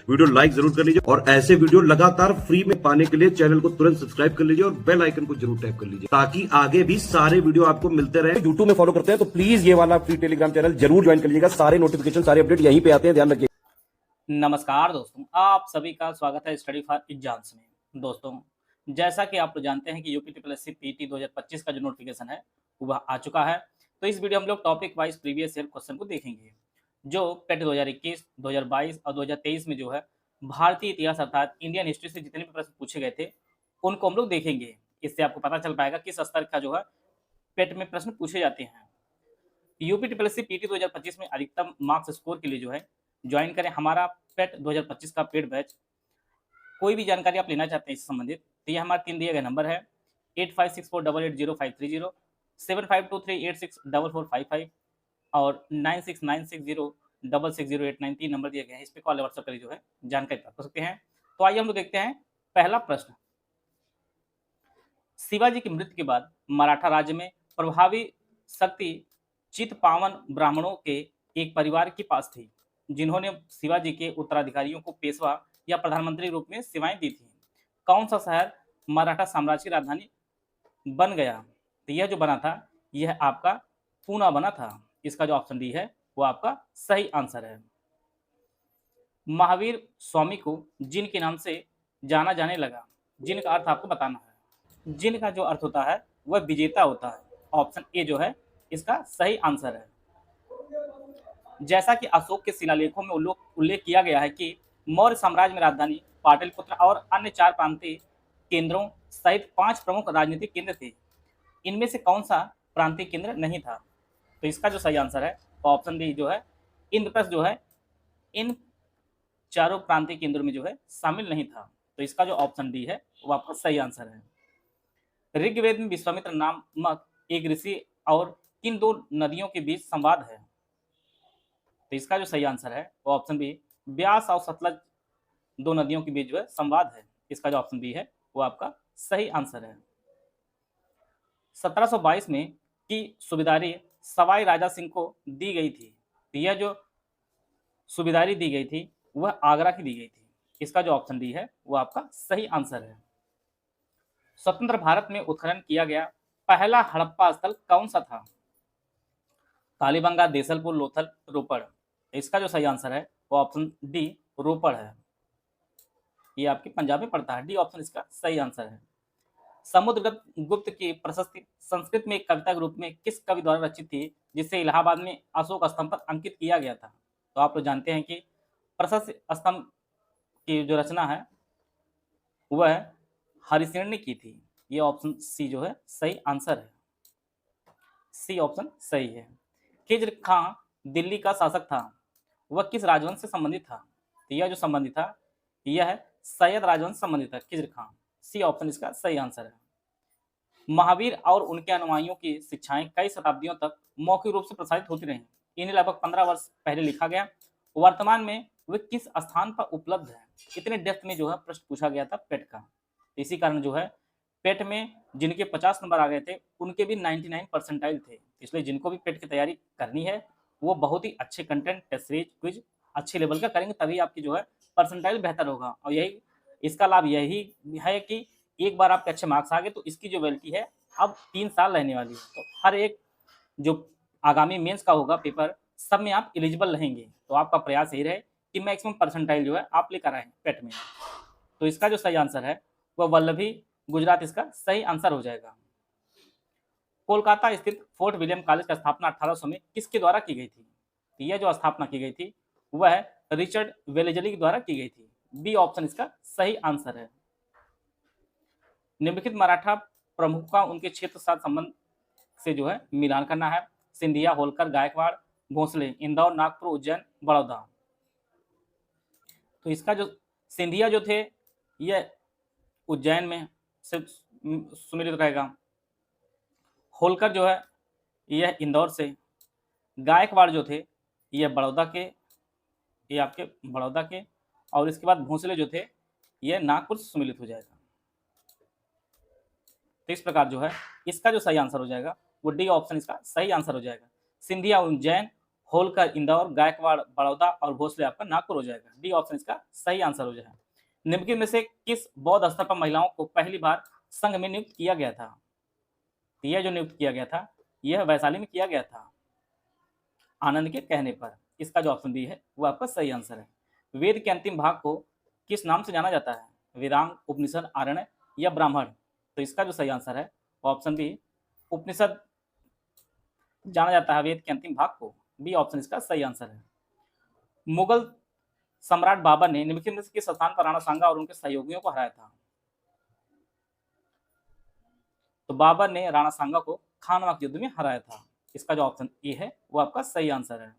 Video like जरूर कर लीजिए और ऐसे वीडियो लगातार फ्री में पाने के लिए चैनल को तुरंत सब्सक्राइब कर लीजिए और बेल आइकन को जरूर टैप कर लीजिए ताकि आगे भी सारे वीडियो आपको मिलते रहे। यूट्यूब में फॉलो करते हैं तो प्लीज ये वाला फ्री टेलीग्राम चैनल जरूर ज्वाइन कर लीजिएगा। सारे नोटिफिकेशन सारे अपडेट यहीं पे आते हैं, ध्यान रखिए। नमस्कार दोस्तों, आप सभी का स्वागत है स्टडी फॉर एग्जाम्स में। दोस्तों, जैसा कि आप लोग जानते हैं कि UP triple S C PT 2025 का जो नोटिफिकेशन है वह आ चुका है। तो इस वीडियो हम लोग topic wise previous year question को देखेंगे जो पेट 2021, 2022 और 2023 में जो है भारतीय इतिहास अर्थात इंडियन हिस्ट्री से जितने भी प्रश्न पूछे गए थे उनको हम लोग देखेंगे। इससे आपको पता चल पाएगा किस स्तर का जो है पेट में प्रश्न पूछे जाते हैं। UP triple S C PT 2025 में अधिकतम मार्क्स स्कोर के लिए जो है ज्वाइन करें हमारा पेट 2025 का पेड बैच। कोई भी जानकारी आप लेना चाहते हैं इससे संबंधित तो ये हमारे 3 दिए गए नंबर है 8564880530, 7523864455 और 9696066089 3 नंबर दिए गए हैं। इस पे कॉल व्हाट्सएप कर जो है जानकारी प्राप्त कर सकते हैं। तो आइए हम लोग देखते हैं पहला प्रश्न। शिवाजी की मृत्यु के बाद मराठा राज्य में प्रभावी शक्ति चित्पावन ब्राह्मणों के एक परिवार के पास थी जिन्होंने शिवाजी के उत्तराधिकारियों को पेशवा या प्रधानमंत्री रूप में सेवाएं दी थी। कौन सा शहर मराठा साम्राज्य की राजधानी बन गया? तो यह जो बना था यह आपका पूना बना था। इसका जो ऑप्शन डी है वो आपका सही आंसर है। महावीर स्वामी को जिन के नाम से जाना जाने लगा, जिन का अर्थ आपको बताना है। जिन का जो अर्थ होता है वह विजेता होता है। ऑप्शन ए जो है इसका सही आंसर है। जैसा कि अशोक के शिलालेखों में उल्लेख किया गया है कि मौर्य साम्राज्य में राजधानी पाटलिपुत्र और अन्य 4 प्रांतीय केंद्रों सहित 5 प्रमुख राजनीतिक केंद्र थे। इनमें से कौन सा प्रांतीय केंद्र नहीं था? तो इसका जो सही आंसर है वो ऑप्शन डी जो है इंद्रप्रस्थ जो है इन चारों प्रांतीय केंद्रों में जो है शामिल नहीं था। तो इसका जो ऑप्शन डी है वो आपका सही आंसर है। ऋग्वेद में विश्वामित्र नामक एक ऋषि और किन 2 नदियों के बीच संवाद है? तो इसका जो सही आंसर है वो ऑप्शन बी ब्यास और सतलज 2 नदियों के बीच जो है संवाद है। इसका जो ऑप्शन बी है वो आपका सही आंसर है। 1722 में की सूबेदारी सवाई राजा सिंह को दी गई थी। तो यह जो सूबेदारी दी गई थी वह आगरा की दी गई थी। इसका जो ऑप्शन डी है वो आपका सही आंसर है। स्वतंत्र भारत में उत्खनन किया गया पहला हड़प्पा स्थल कौन सा था? कालीबंगा, देसलपुर, लोथल, रोपड़। इसका जो सही आंसर है वो ऑप्शन डी रोपड़ है। ये आपके पंजाब में पड़ता है। डी ऑप्शन इसका सही आंसर है। समुद्रगुप्त की प्रशस्ति संस्कृत में एक कविता के रूप में किस कवि द्वारा रचित थी जिसे इलाहाबाद में अशोक स्तंभ पर अंकित किया गया था? तो आप लोग जानते हैं कि प्रशस्ति स्तंभ की जो रचना है वह हरिसेन ने की थी। ये ऑप्शन सी जो है सही आंसर है। सी ऑप्शन सही है। खिज्र खां दिल्ली का शासक था, वह किस राजवंश से संबंधित था? तो यह जो संबंधित था यह सैयद राजवंश से संबंधित था, खिज्र खां। सी ऑप्शन इसका सही आंसर है। महावीर और उनके अनुयायियों की शिक्षाएं कई शताब्दियों तक मौखिक रूप से प्रसारित होती रहीं। इन्हें लगभग 15 वर्ष पहले लिखा गया। वर्तमान में वे किस स्थान पर उपलब्ध है? इतने डेप्थ में जो है प्रश्न पूछा गया था पेट का। इसी कारण जो है पेट में जिनके 50 नंबर आ गए थे उनके भी 99 परसेंटाइल थे। इसलिए जिनको भी पेट की तैयारी करनी है वो बहुत ही अच्छे कंटेंट, टेस्ट सीरीज, क्विज अच्छे लेवल का करेंगे तभी आपकी जो है परसेंटाइल बेहतर होगा। और यही इसका लाभ यही है कि एक बार आपके अच्छे मार्क्स आ गए तो इसकी जो वैलिडिटी है अब 3 साल रहने वाली है। तो हर एक जो आगामी मेंस का होगा पेपर सब में आप एलिजिबल रहेंगे। तो आपका प्रयास यही रहे कि मैक्सिमम परसेंटाइल जो है आप लेकर आए पेट में। तो इसका जो सही आंसर है वह वल्लभी गुजरात इसका सही आंसर हो जाएगा। कोलकाता स्थित फोर्ट विलियम कॉलेज की स्थापना 1800 में किसके द्वारा की गई थी? तो यह जो स्थापना की गई थी वह रिचर्ड वेलेजली के द्वारा की गई थी। बी ऑप्शन इसका सही आंसर है। निम्नलिखित मराठा प्रमुख का उनके क्षेत्र साथ संबंध से जो है मिलान करना है। सिंधिया, होलकर, गायकवाड़, भोसले, इंदौर, नागपुर, उज्जैन, बड़ौदा। तो इसका जो सिंधिया जो थे यह उज्जैन में से सुमिलित रहेगा। होलकर जो है यह इंदौर से। गायकवाड़ जो थे यह बड़ौदा के, ये आपके बड़ौदा के। और इसके बाद भोसले जो थे यह नागपुर से सुमिलित हो जाएगा। तो इस प्रकार जो है इसका जो सही आंसर हो जाएगा वो डी ऑप्शन इसका सही आंसर हो जाएगा। सिंधिया उज्जैन, होलकर इंदौर, गायकवाड़ बड़ौदा और भोसले आपका नागपुर हो जाएगा। डी ऑप्शन इसका सही आंसर हो जाएगा। निम्नलिखित में से किस बौद्ध स्थल पर महिलाओं को पहली बार संघ में नियुक्त किया गया था? तो यह जो नियुक्त किया गया था यह वैशाली में किया गया था आनंद के कहने पर। इसका जो ऑप्शन बी है वो आपका सही आंसर है। वेद के अंतिम भाग को किस नाम से जाना जाता है? वेदांग, उपनिषद, आरण्य या ब्राह्मण? तो इसका जो सही आंसर है ऑप्शन बी उपनिषद जाना जाता है वेद के अंतिम भाग को। बी ऑप्शन इसका सही आंसर है। मुगल सम्राट बाबर ने निम्नलिखित में से किस स्थान पर राणा सांगा और उनके सहयोगियों को हराया था? तो बाबर ने राणा सांगा को खानवा के युद्ध में हराया था। इसका जो ऑप्शन ए है वो आपका सही आंसर है।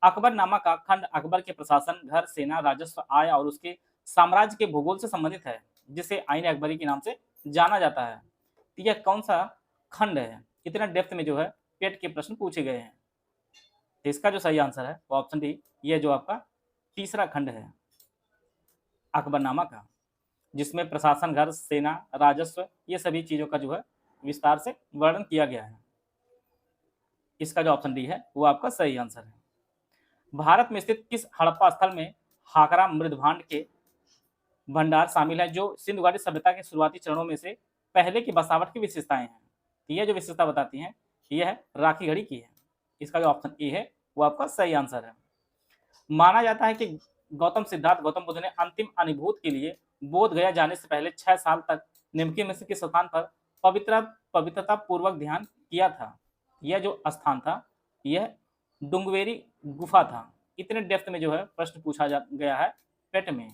अकबरनामा का खंड अकबर के प्रशासन, घर, सेना, राजस्व, आय और उसके साम्राज्य के भूगोल से संबंधित है, जिसे आईन अकबरी के नाम से जाना जाता है। तो यह कौन सा खंड है? इतना डेप्थ में जो है पेट के प्रश्न पूछे गए हैं। तो इसका जो सही आंसर है वो ऑप्शन डी, यह जो आपका तीसरा खंड है अकबरनामा का, जिसमें प्रशासन, घर, सेना, राजस्व ये सभी चीजों का जो है विस्तार से वर्णन किया गया है। इसका जो ऑप्शन डी है वो आपका सही आंसर है। भारत में स्थित किस हड़प्पा स्थल में हाकरा मृदभांड के भंडार शामिल है, जो सिंधु घाटी सभ्यता के शुरुआती चरणों में से पहले की बसावट की विशेषताएं हैं? तो यह जो विशेषता बताती हैं यह है राखी घड़ी की है। इसका जो ऑप्शन ए है वो आपका सही आंसर है। माना जाता है कि गौतम बुद्ध ने अंतिम अनुभूति के लिए बोध गया जाने से पहले 6 साल तक निम्नलिखित में से किस स्थान पर पवित्रता पूर्वक ध्यान किया था? यह जो स्थान था यह डुंगवेरी गुफा था। इतने डेप्थ में जो है प्रश्न पूछा गया है पेट में।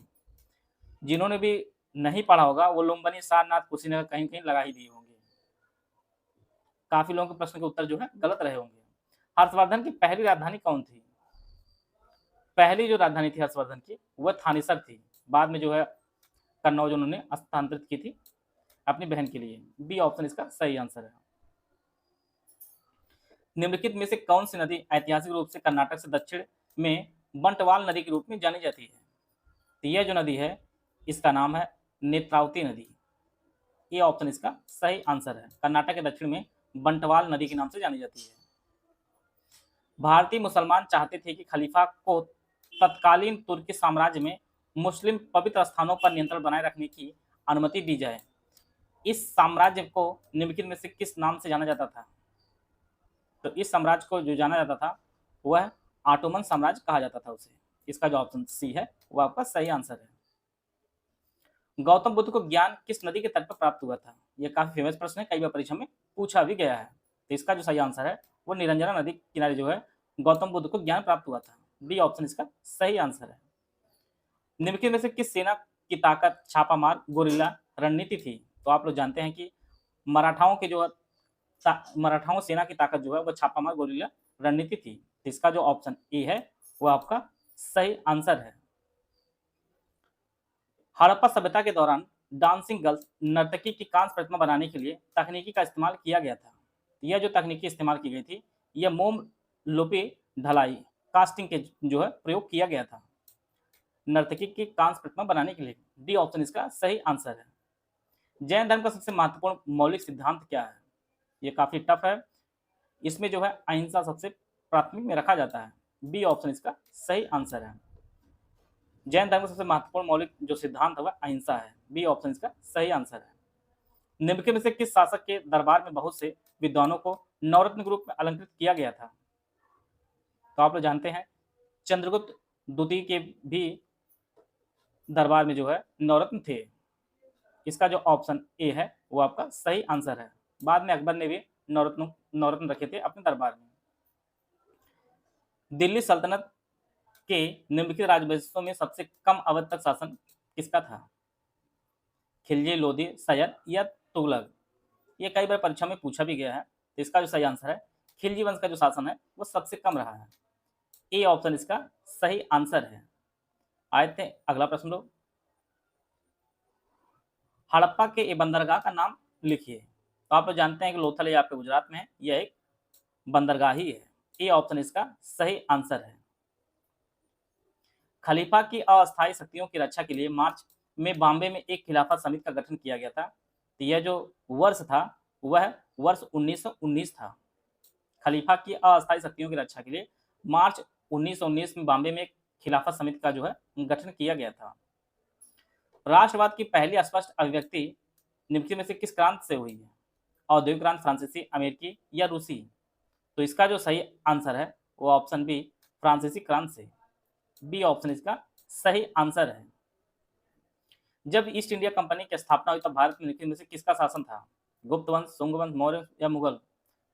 जिन्होंने भी नहीं पढ़ा होगा वो लुम्बिनी, सारनाथ, कुशीनगर कहीं कहीं लगा ही दिए होंगे। काफी लोगों के प्रश्न के उत्तर जो है गलत रहे होंगे। हर्षवर्धन की पहली राजधानी कौन थी? पहली जो राजधानी थी हर्षवर्धन की वह थानेसर थी। बाद में जो है कन्नौज उन्होंने स्थानांतरित की थी अपनी बहन के लिए। बी ऑप्शन इसका सही आंसर है। निम्नलिखित में से कौन सी नदी ऐतिहासिक रूप से कर्नाटक से दक्षिण में बंटवाल नदी के रूप में जानी जाती है? तो यह जो नदी है इसका नाम है नेत्रावती नदी। ये ऑप्शन इसका सही आंसर है। कर्नाटक के दक्षिण में बंटवाल नदी के नाम से जानी जाती है। भारतीय मुसलमान चाहते थे कि खलीफा को तत्कालीन तुर्की साम्राज्य में मुस्लिम पवित्र स्थानों पर नियंत्रण बनाए रखने की अनुमति दी जाए। इस साम्राज्य को निम्नलिखित में से किस नाम से जाना जाता था? तो इस साम्राज्य को जो जाना जाता था वह ऑटोमन साम्राज्य कहा जाता था उसे। इसका जो ऑप्शन सी है वो आपका सही आंसर है। गौतम बुद्ध को ज्ञान किस नदी के तट पर प्राप्त हुआ था? यह काफी फेमस प्रश्न है, कई बार परीक्षा में पूछा भी गया है। तो इसका जो सही आंसर है वो निरंजना नदी के किनारे जो है गौतम बुद्ध को ज्ञान प्राप्त हुआ था। डी ऑप्शन इसका सही आंसर है। निम्नलिखित में से किस सेना की ताकत छापामार गोरिल्ला रणनीति थी? तो आप लोग जानते हैं कि मराठाओं सेना की ताकत जो है वह छापामार गोरिल्ला रणनीति थी। तो इसका जो ऑप्शन ए है वो आपका सही आंसर है। हड़प्पा सभ्यता के दौरान डांसिंग गर्ल्स नर्तकी की कांस्य प्रतिमा बनाने के लिए तकनीकी का इस्तेमाल किया गया था। यह जो तकनीकी इस्तेमाल की गई थी यह मोम लोपे ढलाई कास्टिंग के जो है प्रयोग किया गया था नर्तकी की कांस्य प्रतिमा बनाने के लिए। डी ऑप्शन इसका सही आंसर है। जैन धर्म का सबसे महत्वपूर्ण मौलिक सिद्धांत क्या है? ये काफी टफ है। इसमें जो है अहिंसा सबसे प्राथमिक में रखा जाता है। बी ऑप्शन इसका सही आंसर है। जैन धर्म का सबसे महत्वपूर्ण मौलिक जो सिद्धांत है वह अहिंसा है। बी ऑप्शन इसका सही आंसर है। निम्नलिखित में से किस शासक के दरबार में बहुत से विद्वानों को नवरत्न के रूप में अलंकृत किया गया था? तो आप लोग जानते हैं चंद्रगुप्त द्वितीय के भी दरबार में जो है नवरत्न थे। इसका जो ऑप्शन ए है वो आपका सही आंसर है। बाद में अकबर ने भी नवरत्न रखे थे अपने दरबार में। दिल्ली सल्तनत के निम्नलिखित राजवंशों में सबसे कम अवधि तक शासन किसका था? खिलजी, लोधी, सैयद या तुगलक? ये कई बार परीक्षा में पूछा भी गया है। तो इसका जो सही आंसर है खिलजी वंश का जो शासन है वो सबसे कम रहा है। ए ऑप्शन इसका सही आंसर है। आए थे अगला प्रश्न लो। हड़प्पा के ए बंदरगाह का नाम लिखिए। तो आप लोग जानते हैं कि लोथल ये आपके गुजरात में है, यह एक बंदरगाह ही है। ए ऑप्शन इसका सही आंसर है। खलीफा की अस्थायी शक्तियों की रक्षा के लिए मार्च में बॉम्बे में एक खिलाफत समिति का गठन किया गया था। तो यह जो वर्ष था वह वर्ष 1919 था। खलीफा की अस्थायी शक्तियों की रक्षा के लिए मार्च 1919 में बॉम्बे में एक खिलाफत समिति का जो है गठन किया गया था। राष्ट्रवाद की पहली स्पष्ट अभिव्यक्ति निम्नलिखित में से किस क्रांति से हुई है? औद्योगिक क्रांति, फ्रांसीसी, अमेरिकी या रूसी? तो इसका जो सही आंसर है वो ऑप्शन बी, फ्रांसीसी क्रांति से। बी ऑप्शन इसका सही आंसर है। जब ईस्ट इंडिया कंपनी की स्थापना हुई तब भारत में निम्नलिखित में से किसका शासन था? गुप्त वंश, शुंग वंश, मौर्य या मुगल?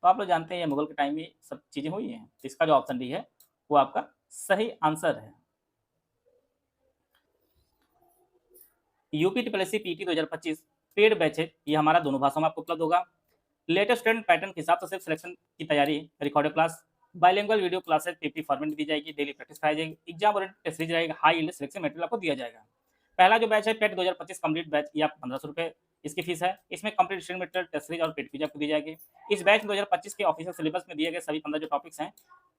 तो आप लोग जानते हैं ये मुगल के टाइम में सब चीजें हुई हैं। तो इसका जो ऑप्शन डी है वो आपका सही आंसर है। UP triple S C PT 2025 paid batch है, ये हमारा दोनों भाषाओं में आपको उपलब्ध होगा। लेटेस्ट स्टूडेंट पैटर्न के हिसाब से सिर्फ सिलेक्शन की तैयारी, recorded class, bilingual video classes PP format में दी जाएगी, डेली प्रैक्टिस कराई जाएगी, एग्जाम ओरिएंटेड टेस्ट सीरीज रहेगा, हाई यील्ड सिलेक्शन मटेरियल आपको दिया जाएगा। पहला जो बैच है पेट 2025 कंप्लीट बैच, ये आपको 1500 रुपये इसकी फीस है। इसमें complete student material, test series और पेड फीस आपको दी जाएगी। इस बैच में 2025 के ऑफिशियल सिलेबस में दिए गए सभी 15 जो टॉपिक्स हैं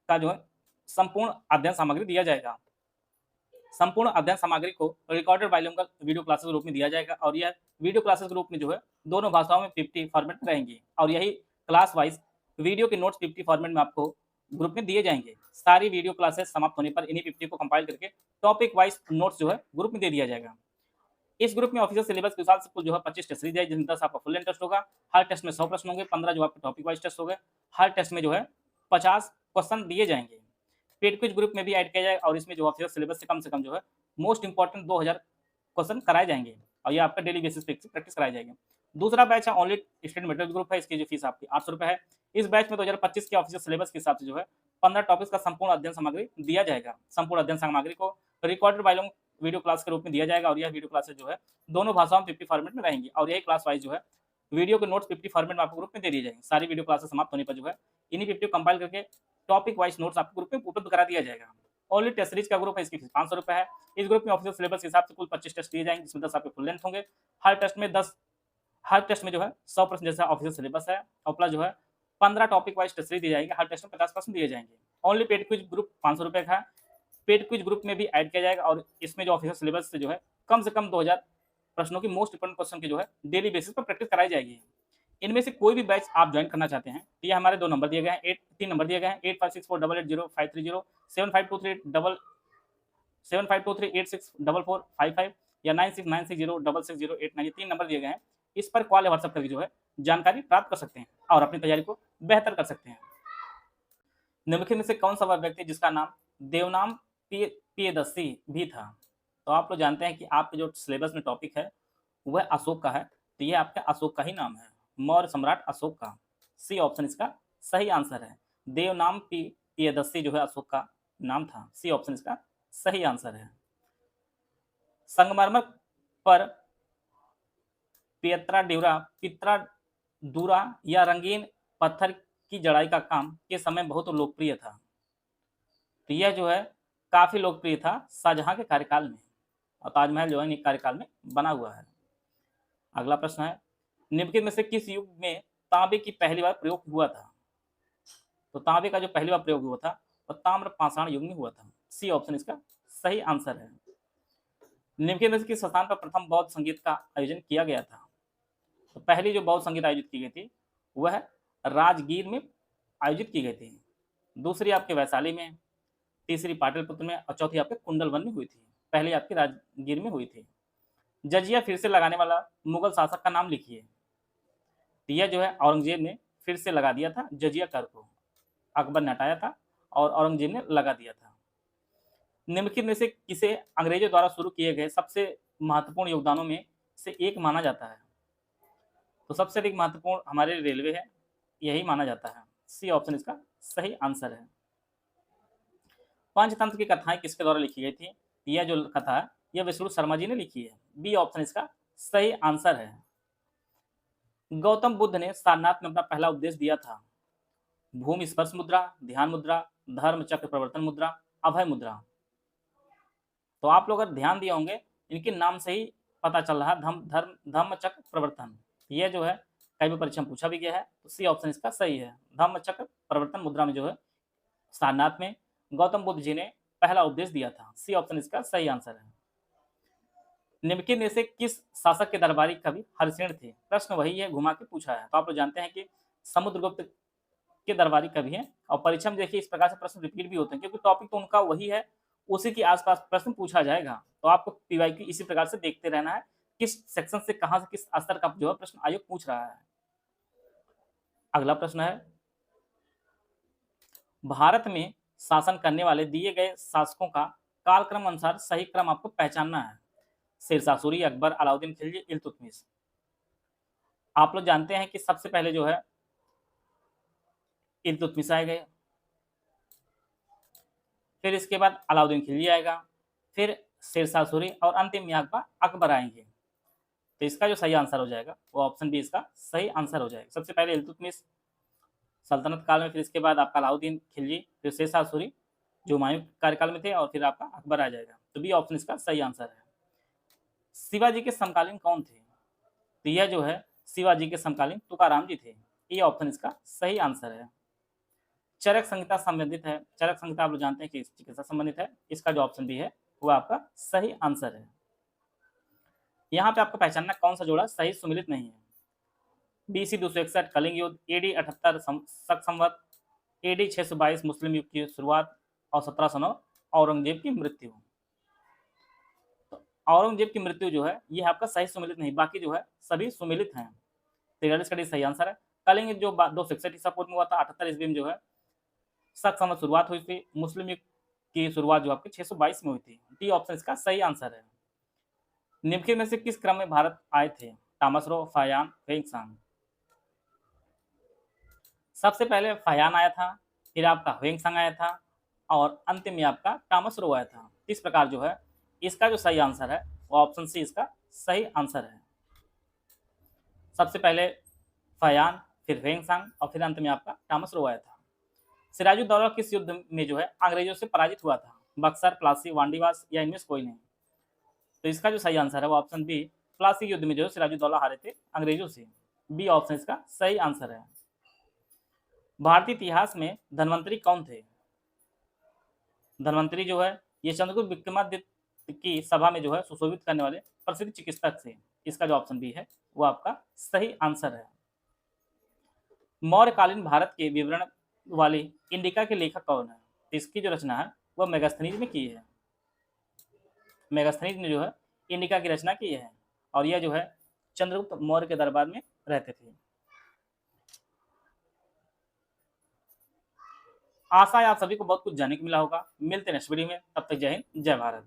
का जो है संपूर्ण अध्ययन सामग्री दिया जाएगा। संपूर्ण अध्ययन सामग्री को रिकॉर्डेड बाइलिंगुअल वीडियो क्लासेस के रूप में दिया जाएगा और यह वीडियो क्लासेस के रूप में जो है दोनों भाषाओं में 50 फॉर्मेट में रहेंगी और यही क्लास वाइज वीडियो के नोट्स 50 फॉर्मेट में आपको ग्रुप में दिए जाएंगे। सारी वीडियो क्लासेस समाप्त होने पर इन्हीं 50 को कंपाइल करके टॉपिक वाइज नोट्स जो है ग्रुप में दे दिया जाएगा। इस ग्रुप में ऑफिशियल सिलेबस के हिसाब से कुल जो है 25 टेस्ट सीरीज है, जिसमें 10 आपका फुल लेंथ टेस्ट होगा। हर टेस्ट में 100 प्रश्न होंगे, 15 जो आपके टॉपिक वाइज टेस्ट होंगे। हर टेस्ट में जो है 50 क्वेश्चन दिए जाएंगे। पेड क्विज ग्रुप में भी ऐड किया जाएगा और इसमें जो ऑफिशियल सिलेबस से कम जो है मोस्ट इंपॉर्टेंट 2000 क्वेश्चन कराए जाएंगे और ये आपका डेली बेसिस पे प्रैक्टिस कराई जाएगी। दूसरा बैच है ओनली स्टूडेंट मटेरियल ग्रुप है, इसकी जो फीस आपकी 800 रुपये है। इस बैच में 2025 के ऑफिशियल सिलेबस के हिसाब से जो है 15 टॉपिक्स का संपूर्ण अध्ययन सामग्री दिया जाएगा। संपूर्ण अध्ययन सामग्री को रिकॉर्डेड बाइलिंगुअल वीडियो क्लास के रूप में दिया जाएगा और यह वीडियो क्लासेस जो है दोनों भाषाओं में 50 फॉर्मेट में रहेंगी और यही क्लास वाइज जो है वीडियो के नोट्स 50 फॉर्मेट में आपको ग्रुप में दे दिए जाएंगे। सारी वीडियो क्लासेस समाप्त होने पर जो है इन्हीं 50 कंपाइल करके टॉपिक वाइज नोट्स आपको ग्रुप में उपलब्ध करा दिया जाएगा। ओनली टेस्ट सीरीज का ग्रुप है, इसकी फीस 500 रुपये है। इस ग्रुप में ऑफिशियल सिलेबस के हिसाब से कुल 25 टेस्ट दिए जाएंगे, जिसमें 10 आपके फुल लेंथ होंगे। हर टेस्ट में जो है 100 प्रश्न जैसा ऑफिशियल सिलेबस है और प्लस जो है 15 टॉपिक वाइज टेस्ट सीरीज दी जाएगी। हर टेस्ट में 50 प्रश्न दिए जाएंगे। ओनली पेड क्विज ग्रुप 500 रुपये का है। पेड क्विज ग्रुप में भी ऐड किया जाएगा और इसमें जो ऑफिशियल सिलेबस से जो है कम से कम 2000 प्रश्नों की मोस्ट इंपोर्टेंट क्वेश्चन की जो है डेली बेसिस पर प्रैक्टिस कराई जाएगी। इनमें से कोई भी बैच आप ज्वाइन करना चाहते हैं तो ये हमारे 2 नंबर दिए गए हैं, 3 नंबर दिए गए हैं, 8564880530, 7523864455 या 9696066089, ये 3 नंबर दिए गए हैं। इस पर कॉल या व्हाट्सएप करके जो है जानकारी प्राप्त कर सकते हैं और अपनी तैयारी को बेहतर कर सकते हैं। निम्नलिखित में से कौन सा वह व्यक्ति जिसका नाम देवनाम पियदस्सी भी था? तो आप लोग जानते हैं कि आपके जो सिलेबस में टॉपिक है वह अशोक का है, तो ये आपका अशोक का ही नाम है, मौर्य सम्राट अशोक का। सी ऑप्शन इसका सही आंसर है। देवनाम पियदस्सी जो है अशोक का नाम था। सी ऑप्शन इसका सही आंसर है। संगमरमर पर पित्रा दूरा या रंगीन पत्थर की जड़ाई का काम के समय बहुत लोकप्रिय था। तो यह जो है काफी लोकप्रिय था शाहजहां के कार्यकाल में और ताजमहल जो है कार्यकाल में बना हुआ है। अगला प्रश्न है, निम्नलिखित में से किस युग में तांबे की पहली बार प्रयोग हुआ था? तो तांबे का जो पहली बार प्रयोग हुआ था वह ताम्र पाषाण युग में हुआ था। सी ऑप्शन इसका सही आंसर है। निम्नलिखित में से किस स्थान पर प्रथम बौद्ध संगीत का आयोजन किया गया था? तो पहली जो बौद्ध संगीत आयोजित की गई थी वह राजगीर में आयोजित की गई थी। दूसरी आपके वैशाली में, तीसरी पाटलिपुत्र में और चौथी आपके कुंडलवन में हुई थी। पहली आपकी राजगीर में हुई थी। जजिया फिर से लगाने वाला मुगल शासक का नाम लिखिए। यह जो है औरंगजेब ने फिर से लगा दिया था जजिया कर को, अकबर ने हटाया था और औरंगजेब ने लगा दिया था। निम्नलिखित में से किसे अंग्रेजों द्वारा शुरू किए गए सबसे महत्वपूर्ण योगदानों में से एक माना जाता है? तो सबसे अधिक महत्वपूर्ण हमारे रेलवे है, यही माना जाता है। सी ऑप्शन इसका सही आंसर है। पंचतंत्र की कथाएं किसके द्वारा लिखी गई थी? यह जो कथा है यह विष्णु शर्मा जी ने लिखी है। बी ऑप्शन इसका सही आंसर है। गौतम बुद्ध ने सारनाथ में अपना पहला उपदेश दिया था। भूमि स्पर्श मुद्रा, ध्यान मुद्रा, धर्म चक्र प्रवर्तन मुद्रा, अभय मुद्रा। तो आप लोग अगर ध्यान दिए होंगे इनके नाम से ही पता चल रहा है धर्म चक्र प्रवर्तन। यह जो है कई बार परीक्षा में पूछा भी गया है, तो सी ऑप्शन इसका सही है। धम्म चक्र प्रवर्तन मुद्रा में जो है सारनाथ में गौतम बुद्ध जी ने पहला उपदेश दिया था। सी ऑप्शन इसका सही आंसर है। निम्नलिखित में से किस शासक के दरबारी कवि हरिसेन थे? प्रश्न वही है, घुमा के पूछा है। तो आप लोग जानते हैं कि समुद्रगुप्त के दरबारी कवि हैं। और परीक्षा में देखिए इस प्रकार से प्रश्न रिपीट भी होते हैं, क्योंकि टॉपिक तो उनका वही है, उसी के आसपास प्रश्न पूछा जाएगा। तो आपको पीवाईक्यू इसी प्रकार से देखते रहना है, किस सेक्शन से कहां से किस स्तर का जो है प्रश्न आयोग पूछ रहा है। अगला प्रश्न है, भारत में शासन करने वाले दिए गए शासकों का कालक्रम अनुसार सही क्रम आपको पहचानना है। शेरशाह सूरी, अकबर, अलाउद्दीन खिलजी, इल्तुतमिश। आप लोग जानते हैं कि सबसे पहले जो है इल्तुतमिश आए गए, फिर इसके बाद अलाउद्दीन खिलजी आएगा, फिर शेरशाह सूरी और अंतिम में आपका अकबर आएंगे। तो इसका जो सही आंसर हो जाएगा वो ऑप्शन बी इसका सही आंसर हो जाएगा। सबसे पहले इल्तुतमिश सल्तनत काल में, फिर इसके बाद आपका अलाउद्दीन खिलजी, फिर शेरशाह सूरी जो हुमायूं कार्यकाल में थे, और फिर आपका अकबर आ जाएगा। तो बी ऑप्शन इसका सही आंसर है। शिवाजी के समकालीन कौन थे? तो यह जो है शिवाजी के समकालीन तुकाराम जी थे। ये ऑप्शन इसका सही आंसर है। चरक संहिता संबंधित है, चरक संहिता आप लोग जानते हैं कि चिकित्सा संबंधित है। इसका जो ऑप्शन बी है वो आपका सही आंसर है। यहाँ पे आपको पहचानना कौन सा जोड़ा सही सुमिलित नहीं है। BC 261 कलिंग युद्ध, AD 78 शक संवत, AD 622 मुस्लिम युग की शुरुआत, और 1709 औरंगजेब की मृत्यु। तो औरंगजेब की मृत्यु जो है ये आपका सही सुमिलित नहीं, बाकी जो है सभी सुमिलित हैं। 43 का सही आंसर है। कलिंग युद्ध जो 261 ईसा पूर्व में हुआ था, 78 ईस्वी में जो है शक संवत शुरुआत हुई थी। मुस्लिम युग की शुरुआत जो आपकी 622 में हुई थी। डी ऑप्शन इसका सही आंसर है। निम्नलिखित में से किस क्रम में भारत आए थे? तामस रो, फायान, वेंगसांग। सबसे पहले फायान आया था, फिर आपका वेंगसांग आया था, और अंतिम में आपका तामस रो आया था। इस प्रकार जो है इसका जो सही आंसर है वो ऑप्शन सी इसका सही आंसर है। सबसे पहले फायान, फिर वेंगसांग, और फिर अंत में आपका तामस रो आया था। सिराजुद्दौला किस युद्ध में जो है अंग्रेजों से पराजित हुआ था? बक्सर, प्लासी, वांडीवास, या इनमें से कोई नहीं? तो इसका जो सही आंसर है वो ऑप्शन बी, प्लासी युद्ध में जो है सिराजुद्दौला हारे थे अंग्रेजों से। बी ऑप्शन इसका सही आंसर है। भारतीय इतिहास में धन्वंतरी कौन थे? धन्वंतरी जो है ये चंद्रगुप्त विक्रमादित्य की सभा में जो है सुशोभित करने वाले प्रसिद्ध चिकित्सक थे। इसका जो ऑप्शन बी है वो आपका सही आंसर है। मौर्यकालीन भारत के विवरण वाली इंडिका के लेखक कौन है? इसकी जो रचना है वह मेगास्थनीज ने की है। मेगास्थनीज ने जो है इंडिका की रचना की है, और यह जो है चंद्रगुप्त मौर्य के दरबार में रहते थे। आशा है आप सभी को बहुत कुछ जानने को मिला होगा। मिलते हैं नेक्स्ट वीडियो में, तब तक जय हिंद, जय भारत।